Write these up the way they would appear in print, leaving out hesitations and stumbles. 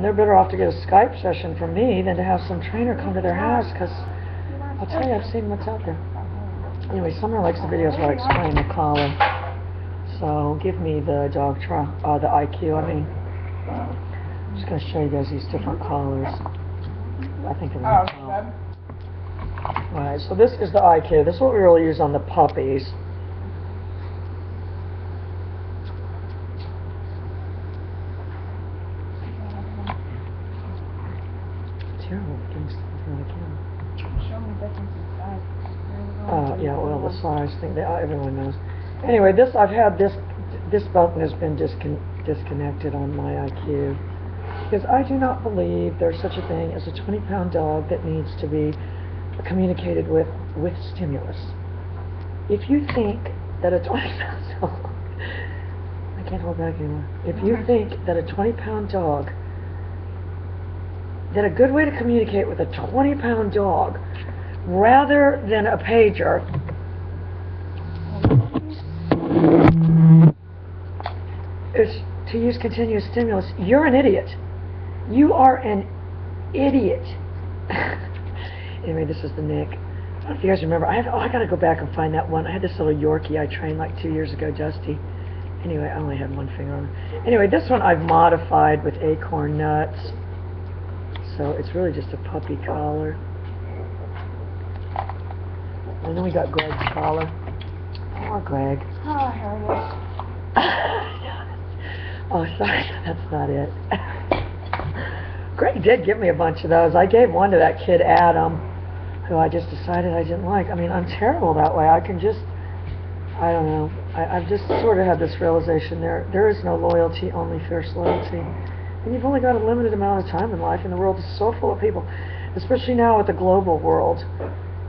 they're better off to get a Skype session from me than to have some trainer come to their house, because I'll tell you, I've seen what's out there. Anyway, Summer likes the videos where I explain the collar. So give me the the IQ. I'm just going to show you guys these different collars. I think it'll help. Alright, so this is the IQ. This is what we really use on the puppies. Terrible things really can. Show me difference in size. Yeah, well, the size thing, everyone knows. Anyway, this button has been disconnected on my IQ, because I do not believe there's such a thing as a 20-pound dog that needs to be communicated with stimulus. If you think that a 20-pound dog, I can't hold back anymore. If you think that a 20-pound dog, that a good way to communicate with a 20-pound dog, rather than a pager, is to use continuous stimulus, you're an idiot. You are an idiot. Anyway, this is the Nick. I don't know if you guys remember. I gotta go back and find that one. I had this little Yorkie I trained like 2 years ago, Dusty. Anyway, I only had one finger on it. Anyway, this one I've modified with acorn nuts. So it's really just a puppy collar. And then we got Greg's collar. Poor Greg. Oh, here it is. Oh, sorry, that's not it. Greg did give me a bunch of those. I gave one to that kid Adam, who I just decided I didn't like. I mean, I'm terrible that way. I don't know. I've just sort of had this realization there is no loyalty, only fierce loyalty. And you've only got a limited amount of time in life, and the world is so full of people, especially now with the global world.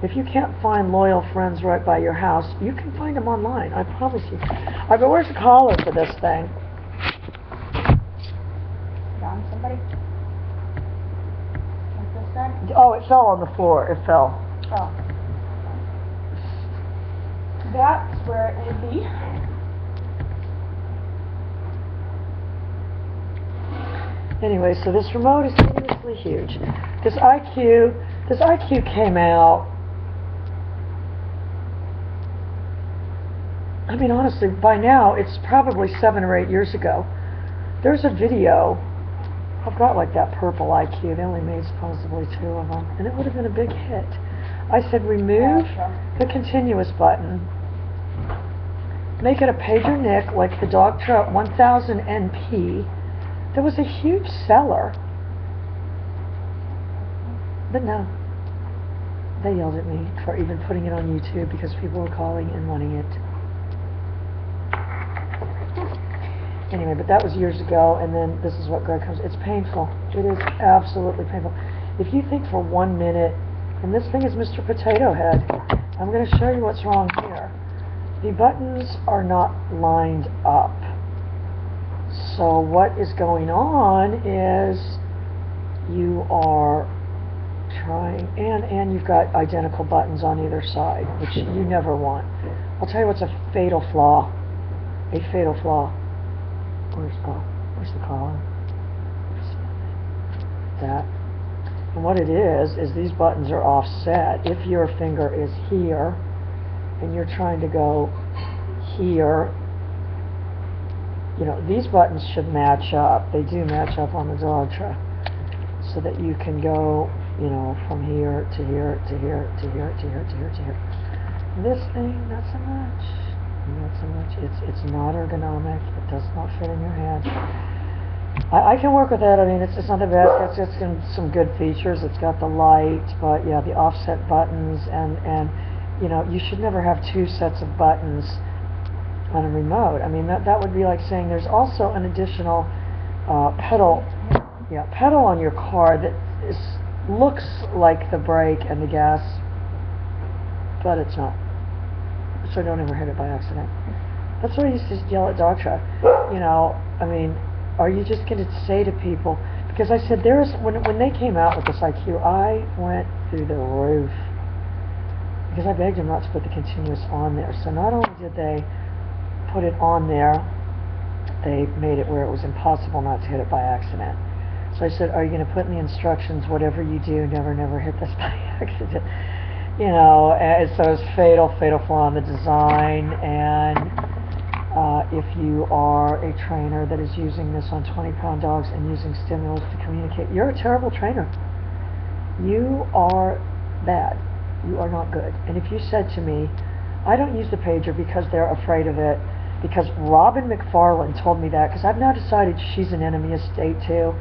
If you can't find loyal friends right by your house, you can find them online, I promise you. All right, but where's the collar for this thing? Found somebody? Like this side? Oh, it fell on the floor. It fell. Oh. That's where it would be. Anyway, so this remote is seriously huge. This IQ came out, I mean, honestly, by now, it's probably 7 or 8 years ago. There's a video. I've got like that purple IQ. They only made supposedly 2 of them, and it would have been a big hit. I said, remove the continuous button, make it a pager Nick like the Dogtra 1000 NP. That was a huge seller. But no. They yelled at me for even putting it on YouTube because people were calling and wanting it. Anyway, but that was years ago, and then this is what Greg comes. It's painful. It is absolutely painful. If you think for 1 minute, and this thing is Mr. Potato Head, I'm going to show you what's wrong here. The buttons are not lined up. So what is going on is you are trying, and you've got identical buttons on either side, which you never want. I'll tell you what's a fatal flaw. A fatal flaw. Where's the collar? That. And what it is these buttons are offset. If your finger is here, and you're trying to go here, you know, these buttons should match up. They do match up on the Dogtra, so that you can go, you know, from here to here to here to here to here to here to here. This thing, not so much. Not so much. It's not ergonomic. It does not fit in your hand. I can work with that. I mean, it's not the best. It's just some good features. It's got the light, but yeah, the offset buttons, and you know, you should never have 2 sets of buttons on a remote. I mean, that would be like saying there's also an additional pedal on your car that looks like the brake and the gas, but it's not. So don't ever hit it by accident. That's what I used to yell at Dogtra. You know, I mean, are you just going to say to people, because I said when they came out with this IQ, I went through the roof, because I begged them not to put the continuous on there. So not only did they put it on there, they made it where it was impossible not to hit it by accident. So I said, are you going to put in the instructions, whatever you do, never hit this by accident? You know, and so it's fatal flaw in the design. And if you are a trainer that is using this on 20-pound dogs and using stimulus to communicate, you're a terrible trainer. You are bad. You are not good. And if you said to me, I don't use the pager because they're afraid of it, because Robin McFarland told me that, because I've now decided she's an enemy of state too.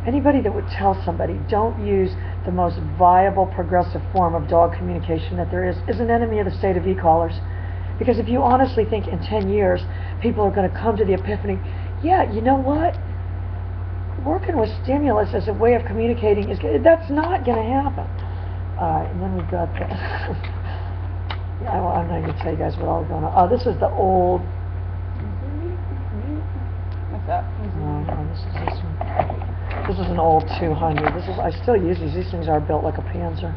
Anybody that would tell somebody don't use the most viable progressive form of dog communication that there is an enemy of the state of e-collars. Because if you honestly think in 10 years people are going to come to the epiphany, yeah, you know what? Working with stimulus as a way of communicating that's not going to happen. And then we've got the I'm not going to tell you guys what all is going on. Oh, this is the old. What's that? No, this is this one. This is an old 200. I still use these. These things are built like a Panzer.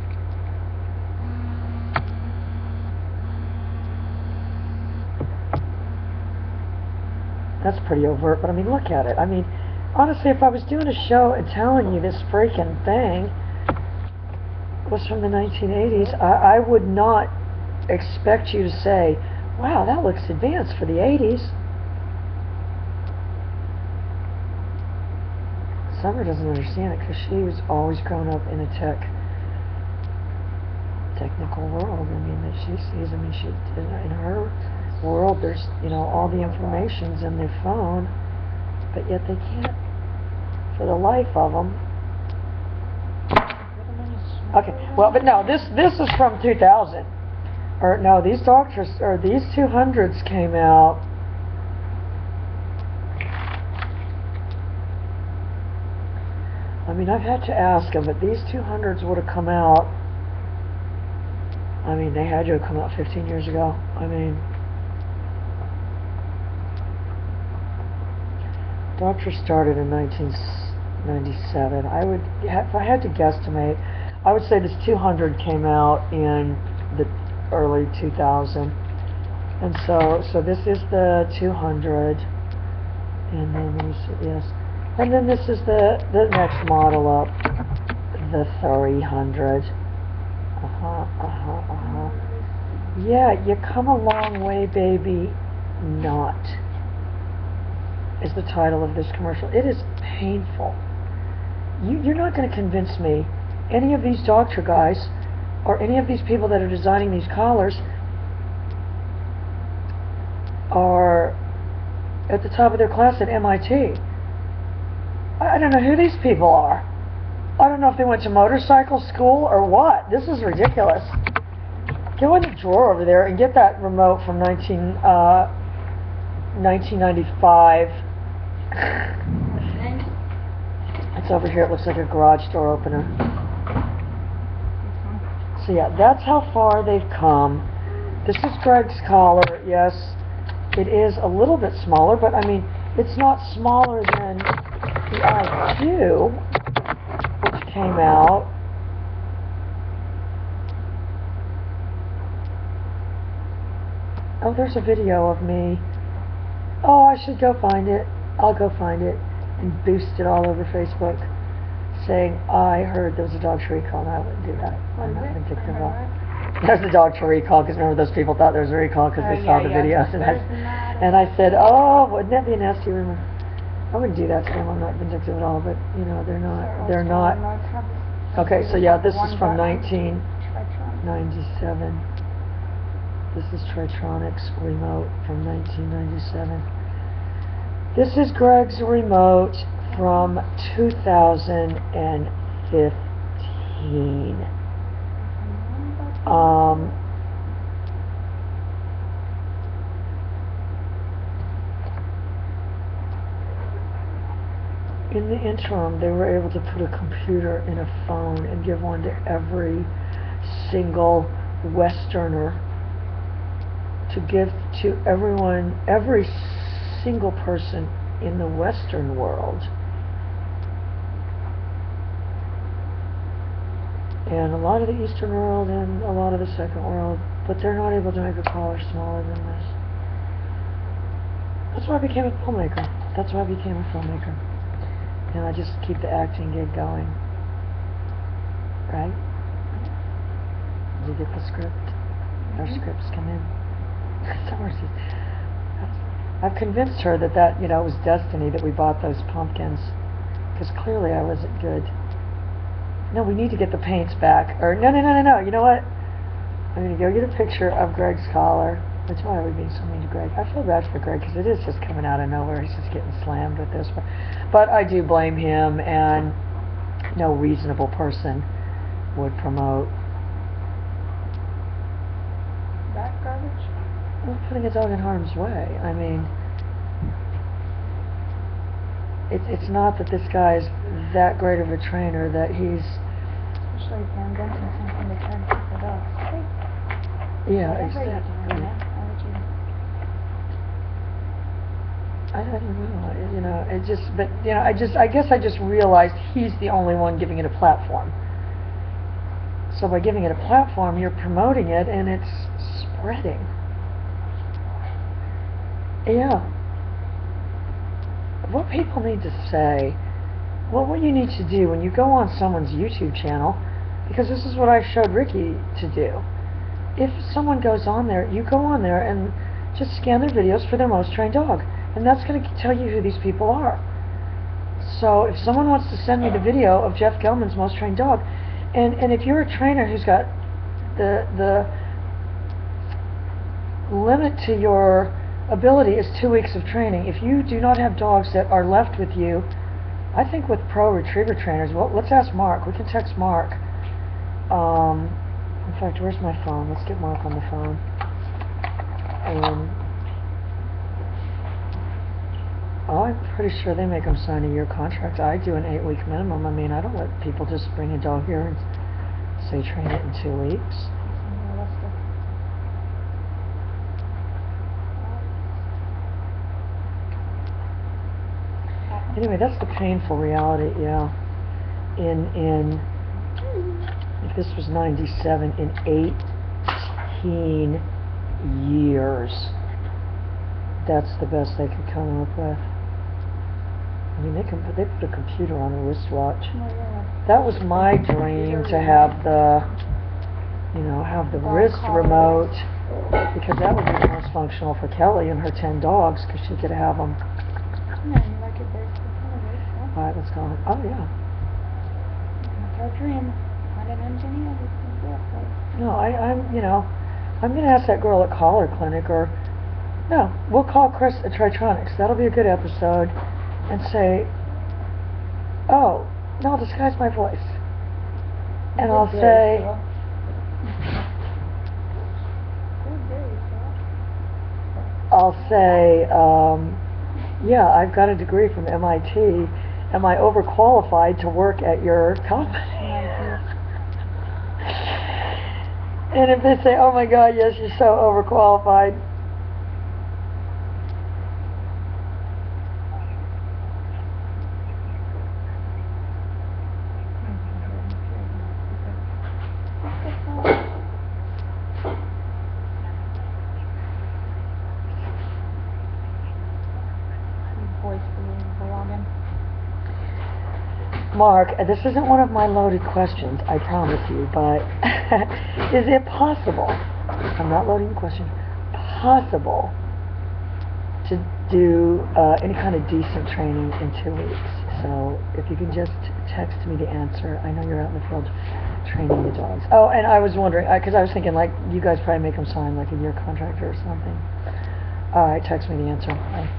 That's pretty overt, but I mean, look at it. I mean, honestly, if I was doing a show and telling you this freaking thing was from the 1980s, I would not expect you to say, wow, that looks advanced for the 80s. Summer doesn't understand it because she was always grown up in a technical world. I mean, that she sees. I mean, in her world, there's, you know, all the information's in their phone, but yet they can't, for the life of them. Okay, well, but no, this is from 2000. Or no, these 200s came out. I mean, I've had to ask them, but these 200s would have come out. I mean, they had to have come out 15 years ago. I mean, Doctor started in 1997. If I had to guesstimate, I would say this 200 came out in the early 2000. And so this is the 200. And then let me see, yes. And then this is the next model up, the 300. Yeah, you come a long way, baby. Not is the title of this commercial. It is painful. You're not going to convince me any of these doctor guys or any of these people that are designing these collars are at the top of their class at MIT. I don't know who these people are. I don't know if they went to motorcycle school or what. This is ridiculous. Go in the drawer over there and get that remote from 1995. It's over here. It looks like a garage door opener. So yeah, that's how far they've come. This is Greg's collar. Yes, it is a little bit smaller, but I mean, it's not smaller than the IQ, which came out. Oh, there's a video of me. Oh, I should go find it. I'll go find it and boost it all over Facebook, saying I heard there was a dog show recall. No, I wouldn't do that. I'm not vindictive at all. There's a dog show recall because remember those people thought there was a recall because they saw the videos, and I said, oh, wouldn't that be a nasty rumor? I wouldn't do that to them. I'm not vindictive at all, but you know, they're not. Okay, so yeah, this is from 1997. This is Tritronics remote from 1997. This is Greg's remote from 2015. In the interim, they were able to put a computer in a phone and give one to every single Westerner, to give to everyone, every single person in the Western world. And a lot of the Eastern world and a lot of the Second world, but they're not able to make a collar smaller than this. That's why I became a filmmaker. You know, just keep the acting gig going. Right? Did you get the script? Our scripts come in. I've convinced her that it was destiny that we bought those pumpkins, because clearly I wasn't good. No, we need to get the paints back. Or no. You know what? I'm gonna go get a picture of Greg's collar. That's why I would be so mean to Greg. I feel bad for Greg because it is just coming out of nowhere. He's just getting slammed with this. But I do blame him, and no reasonable person would promote That garbage? putting a dog in harm's way. I mean, it's not that this guy's that great of a trainer that he's. Especially if you're inventing something to try to keep the dogs safe. Yeah, Whatever you're exactly. doing, man, why would you? I don't know, it just, but, I guess I just realized he's the only one giving it a platform. So by giving it a platform, you're promoting it, and it's spreading. Yeah. What people need to say, what you need to do when you go on someone's YouTube channel, because this is what I showed Ricky to do. If someone goes on there, you go on there and just scan their videos for their most trained dog. And that's going to tell you who these people are. So if someone wants to send me the video of Jeff Gelman's most trained dog, and if you're a trainer who's got the limit to your ability is 2 weeks of training, if you do not have dogs that are left with you, I think with pro retriever trainers, well, let's ask Mark. We can text Mark. In fact, where's my phone? Let's get Mark on the phone. I'm pretty sure they make them sign a year contract. I do an 8-week minimum. I mean, I don't let people just bring a dog here and say train it in 2 weeks. Anyway, that's the painful reality, yeah. If this was 97, in 18 years, that's the best they could come up with. I mean, they put a computer on a wristwatch. That was my dream, to have the wrist remote, because that would be the most functional for Kelly and her 10 dogs, because she could have them. Yeah, you like it there. All right, let's go. Oh, yeah. That's our dream. Not an engineer. No, I'm going to ask that girl at Collar Clinic, or, no, we'll call Chris at Tritronics. That'll be a good episode. And say, oh, no, disguise my voice. And I'll say, yeah, I've got a degree from MIT. Am I overqualified to work at your company? And if they say, oh my God, yes, you're so overqualified. Mark, this isn't one of my loaded questions, I promise you, but is it possible, I'm not loading the question, possible to do any kind of decent training in 2 weeks? So if you can just text me the answer. I know you're out in the field training the dogs. Oh, and I was wondering, because I was thinking, like, you guys probably make them sign like a year contract or something. All right, text me the answer. Bye.